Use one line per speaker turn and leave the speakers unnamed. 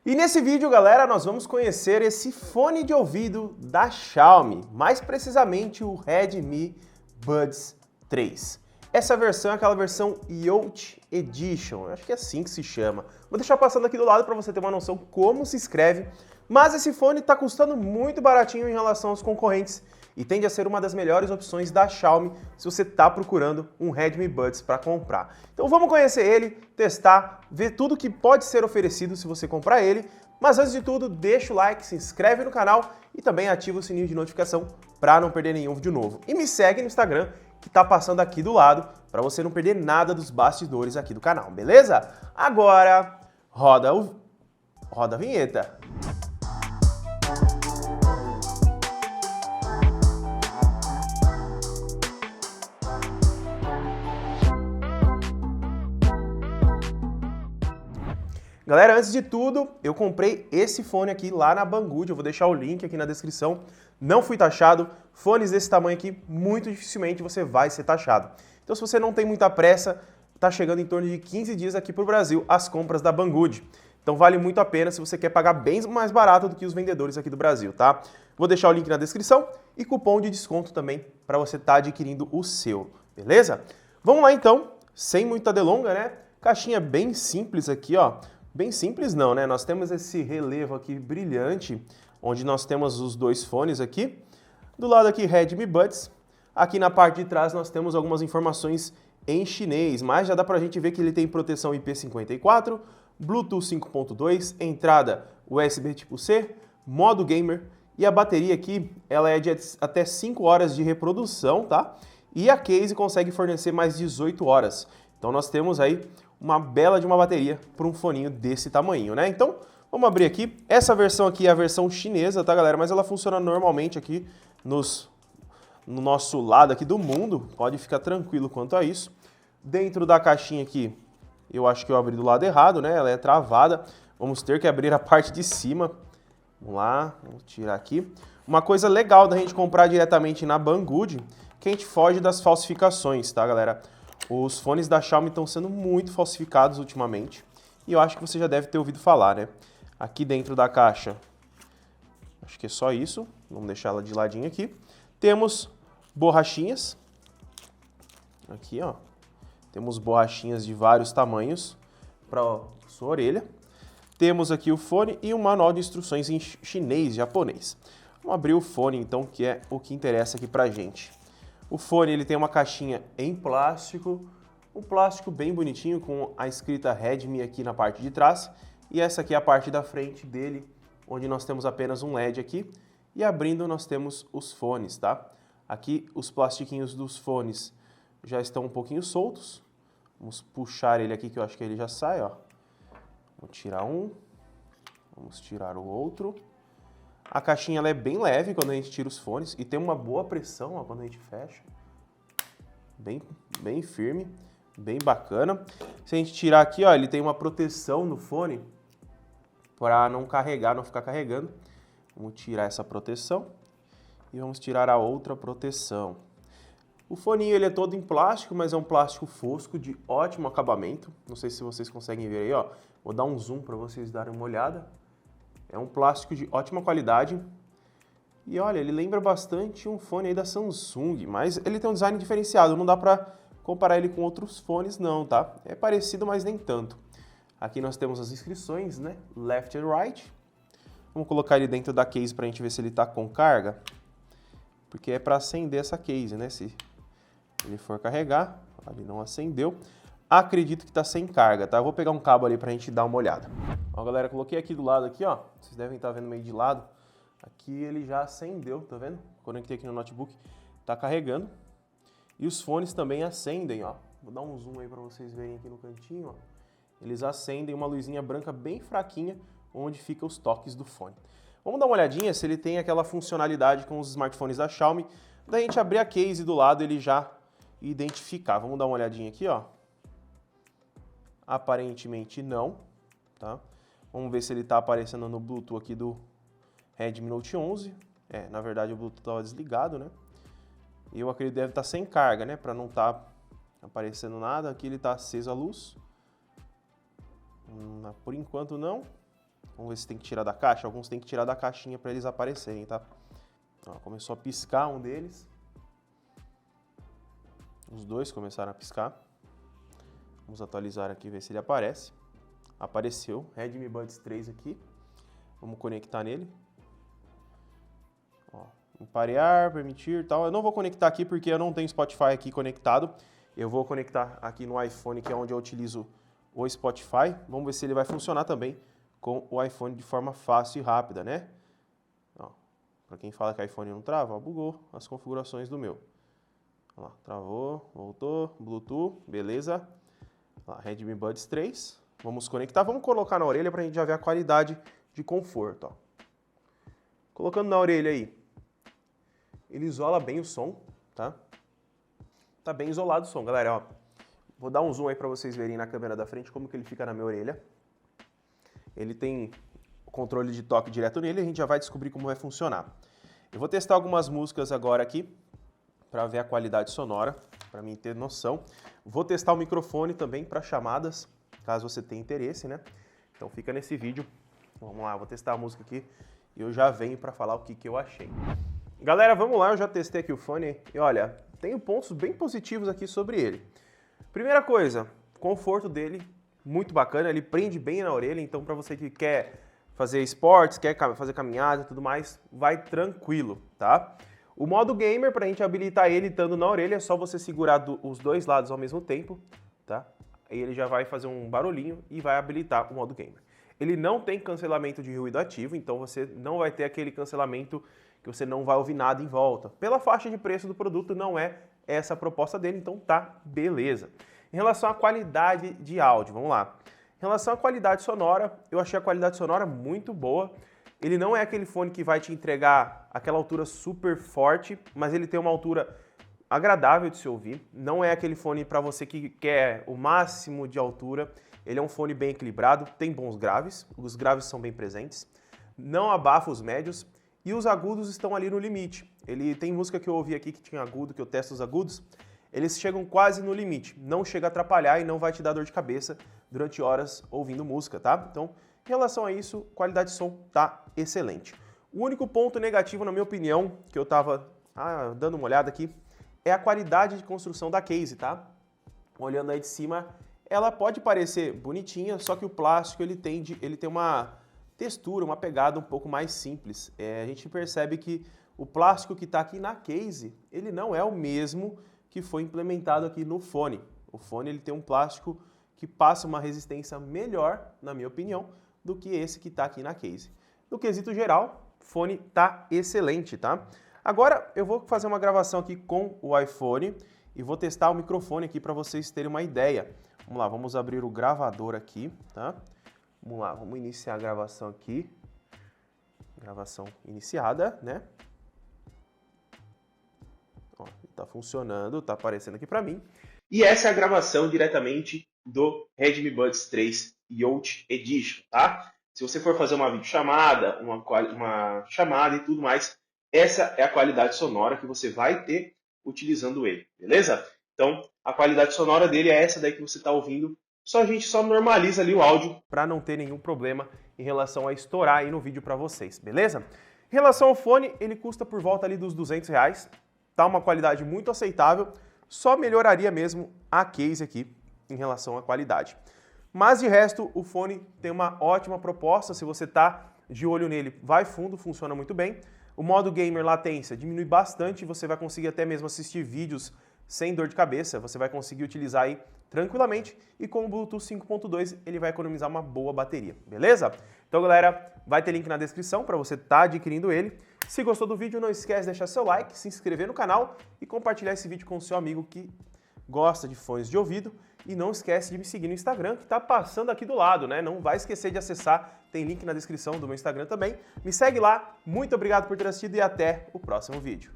E nesse vídeo, galera, nós vamos conhecer esse fone de ouvido da Xiaomi, mais precisamente o Redmi Buds 3. Essa versão é aquela versão Youth Edition, acho que é assim que se chama. Vou deixar passando aqui do lado para você ter uma noção como se escreve, mas esse fone está custando muito baratinho em relação aos concorrentes e tende a ser uma das melhores opções da Xiaomi se você está procurando um Redmi Buds para comprar. Então vamos conhecer ele, testar, ver tudo que pode ser oferecido se você comprar ele. Mas antes de tudo, deixa o like, se inscreve no canal e também ativa o sininho de notificação para não perder nenhum vídeo novo. E me segue no Instagram, que está passando aqui do lado, para você não perder nada dos bastidores aqui do canal, beleza? Agora, roda a vinheta. Galera, antes de tudo, eu comprei esse fone aqui lá na Banggood, eu vou deixar o link aqui na descrição. Não fui taxado, fones desse tamanho aqui, muito dificilmente você vai ser taxado. Então se você não tem muita pressa, tá chegando em torno de 15 dias aqui pro Brasil as compras da Banggood. Então vale muito a pena se você quer pagar bem mais barato do que os vendedores aqui do Brasil, tá? Vou deixar o link na descrição e cupom de desconto também para você estar adquirindo o seu, beleza? Vamos lá então, sem muita delonga, né? Caixinha bem simples aqui, ó. Bem simples não, né? Nós temos esse relevo aqui brilhante, onde nós temos os dois fones aqui. Do lado aqui, Redmi Buds. Aqui na parte de trás nós temos algumas informações em chinês, mas já dá pra gente ver que ele tem proteção IP54, Bluetooth 5.2, entrada USB tipo C, modo gamer, e a bateria aqui, ela é de até 5 horas de reprodução, tá? E a case consegue fornecer mais 18 horas. Então nós temos aí uma bela de uma bateria para um foninho desse tamanho, né? Então, vamos abrir aqui. Essa versão aqui é a versão chinesa, tá, galera? Mas ela funciona normalmente aqui no nosso lado aqui do mundo. Pode ficar tranquilo quanto a isso. Dentro da caixinha aqui, eu acho que eu abri do lado errado, né? Ela é travada. Vamos ter que abrir a parte de cima. Vamos lá, vamos tirar aqui. Uma coisa legal da gente comprar diretamente na Banggood, que a gente foge das falsificações, tá, galera? Os fones da Xiaomi estão sendo muito falsificados ultimamente e eu acho que você já deve ter ouvido falar, né? Aqui dentro da caixa, acho que é só isso, vamos deixar ela de ladinho aqui. Temos borrachinhas, aqui ó, temos borrachinhas de vários tamanhos para sua orelha. Temos aqui o fone e um manual de instruções em chinês e japonês. Vamos abrir o fone então, que é o que interessa aqui pra gente. O fone ele tem uma caixinha em plástico, um plástico bem bonitinho com a escrita Redmi aqui na parte de trás. E essa aqui é a parte da frente dele, onde nós temos apenas um LED aqui. E abrindo nós temos os fones, tá? Aqui os plastiquinhos dos fones já estão um pouquinho soltos. Vamos puxar ele aqui que eu acho que ele já sai, ó. Vamos tirar um, vamos tirar o outro. A caixinha ela é bem leve quando a gente tira os fones e tem uma boa pressão ó, quando a gente fecha. Bem firme, bem bacana. Se a gente tirar aqui, ó, ele tem uma proteção no fone para não carregar, não ficar carregando. Vamos tirar essa proteção e vamos tirar a outra proteção. O foninho ele é todo em plástico, mas é um plástico fosco de ótimo acabamento. Não sei se vocês conseguem ver aí, ó. Vou dar um zoom para vocês darem uma olhada. É um plástico de ótima qualidade e olha, ele lembra bastante um fone aí da Samsung, mas ele tem um design diferenciado, não dá para comparar ele com outros fones não, tá? É parecido, mas nem tanto. Aqui nós temos as inscrições, né? Left and right. Vamos colocar ele dentro da case para a gente ver se ele está com carga, porque é para acender essa case, né? Se ele for carregar, ele não acendeu. Acredito que está sem carga, tá? Eu vou pegar um cabo ali pra gente dar uma olhada. Ó, galera, coloquei aqui do lado aqui, ó. Vocês devem estar vendo meio de lado. Aqui ele já acendeu, tá vendo? Conectei aqui no notebook, tá carregando. E os fones também acendem, ó. Vou dar um zoom aí pra vocês verem aqui no cantinho, ó. Eles acendem uma luzinha branca bem fraquinha, onde ficam os toques do fone. Vamos dar uma olhadinha se ele tem aquela funcionalidade com os smartphones da Xiaomi. Da gente abrir a case do lado, ele já identificar. Vamos dar uma olhadinha aqui, ó. Aparentemente não, tá? Vamos ver se ele está aparecendo no Bluetooth aqui do Redmi Note 11. Na verdade o Bluetooth estava desligado, né? E eu acredito que deve estar sem carga, né? Para não estar aparecendo nada. Aqui ele está aceso a luz. Por enquanto não. Vamos ver se tem que tirar da caixa. Alguns tem que tirar da caixinha para eles aparecerem, tá? Ó, começou a piscar um deles. Os dois começaram a piscar. Vamos atualizar aqui, ver se ele aparece. Apareceu, Redmi Buds 3 aqui. Vamos conectar nele. Ó, emparear, permitir e tal. Eu não vou conectar aqui porque eu não tenho Spotify aqui conectado. Eu vou conectar aqui no iPhone, que é onde eu utilizo o Spotify. Vamos ver se ele vai funcionar também com o iPhone de forma fácil e rápida, né? Para quem fala que o iPhone não trava, ó, bugou as configurações do meu. Ó, travou, voltou, Bluetooth, beleza. Ó, Redmi Buds 3. Vamos conectar, vamos colocar na orelha para a gente já ver a qualidade de conforto. Ó. Colocando na orelha aí, ele isola bem o som, tá? Tá bem isolado o som, galera. Ó, vou dar um zoom aí para vocês verem na câmera da frente como que ele fica na minha orelha. Ele tem o controle de toque direto nele, a gente já vai descobrir como vai funcionar. Eu vou testar algumas músicas agora aqui para ver a qualidade sonora, para mim ter noção. Vou testar o microfone também para chamadas, caso você tenha interesse, né? Então fica nesse vídeo. Vamos lá, vou testar a música aqui e eu já venho para falar o que eu achei. Galera, vamos lá, eu já testei aqui o fone e olha, tenho pontos bem positivos aqui sobre ele. Primeira coisa, conforto dele, muito bacana, ele prende bem na orelha, então para você que quer fazer esportes, quer fazer caminhada e tudo mais, vai tranquilo, tá? O modo gamer, para a gente habilitar ele estando na orelha, é só você segurar os dois lados ao mesmo tempo, tá? Aí ele já vai fazer um barulhinho e vai habilitar o modo gamer. Ele não tem cancelamento de ruído ativo, então você não vai ter aquele cancelamento que você não vai ouvir nada em volta. Pela faixa de preço do produto, não é essa a proposta dele, então tá beleza. Em relação à qualidade de áudio, vamos lá. Em relação à qualidade sonora, eu achei a qualidade sonora muito boa. Ele não é aquele fone que vai te entregar aquela altura super forte, mas ele tem uma altura agradável de se ouvir. Não é aquele fone para você que quer o máximo de altura. Ele é um fone bem equilibrado, tem bons graves, os graves são bem presentes, não abafa os médios e os agudos estão ali no limite. Ele tem música que eu ouvi aqui que tinha agudo, que eu testo os agudos, eles chegam quase no limite, não chega a atrapalhar e não vai te dar dor de cabeça durante horas ouvindo música, tá? Então, em relação a isso, qualidade de som tá excelente. O único ponto negativo, na minha opinião, que eu tava dando uma olhada aqui, é a qualidade de construção da case, tá? Olhando aí de cima, ela pode parecer bonitinha, só que o plástico ele tem uma textura, uma pegada um pouco mais simples. A gente percebe que o plástico que está aqui na case, ele não é o mesmo que foi implementado aqui no fone. O fone ele tem um plástico que passa uma resistência melhor, na minha opinião, do que esse que está aqui na case. No quesito geral, o fone tá excelente, tá? Agora eu vou fazer uma gravação aqui com o iPhone e vou testar o microfone aqui para vocês terem uma ideia. Vamos lá, vamos abrir o gravador aqui, tá? Vamos lá, vamos iniciar a gravação aqui. Gravação iniciada, né? Ó, tá funcionando, tá aparecendo aqui para mim. E essa é a gravação diretamente do Redmi Buds 3 Youth Edition, tá? Se você for fazer uma videochamada, uma chamada e tudo mais, essa é a qualidade sonora que você vai ter utilizando ele, beleza? Então, a qualidade sonora dele é essa daí que você está ouvindo. A gente só normaliza ali o áudio para não ter nenhum problema em relação a estourar aí no vídeo para vocês, beleza? Em relação ao fone, ele custa por volta ali dos R$200, tá uma qualidade muito aceitável, só melhoraria mesmo a case aqui em relação à qualidade. Mas de resto, o fone tem uma ótima proposta, se você tá de olho nele, vai fundo, funciona muito bem. O modo gamer latência diminui bastante, você vai conseguir até mesmo assistir vídeos sem dor de cabeça, você vai conseguir utilizar aí tranquilamente e com o Bluetooth 5.2 ele vai economizar uma boa bateria, beleza? Então galera, vai ter link na descrição para você estar adquirindo ele. Se gostou do vídeo, não esquece de deixar seu like, se inscrever no canal e compartilhar esse vídeo com o seu amigo que gosta de fones de ouvido. E não esquece de me seguir no Instagram, que está passando aqui do lado, né? Não vai esquecer de acessar, tem link na descrição do meu Instagram também. Me segue lá, muito obrigado por ter assistido e até o próximo vídeo.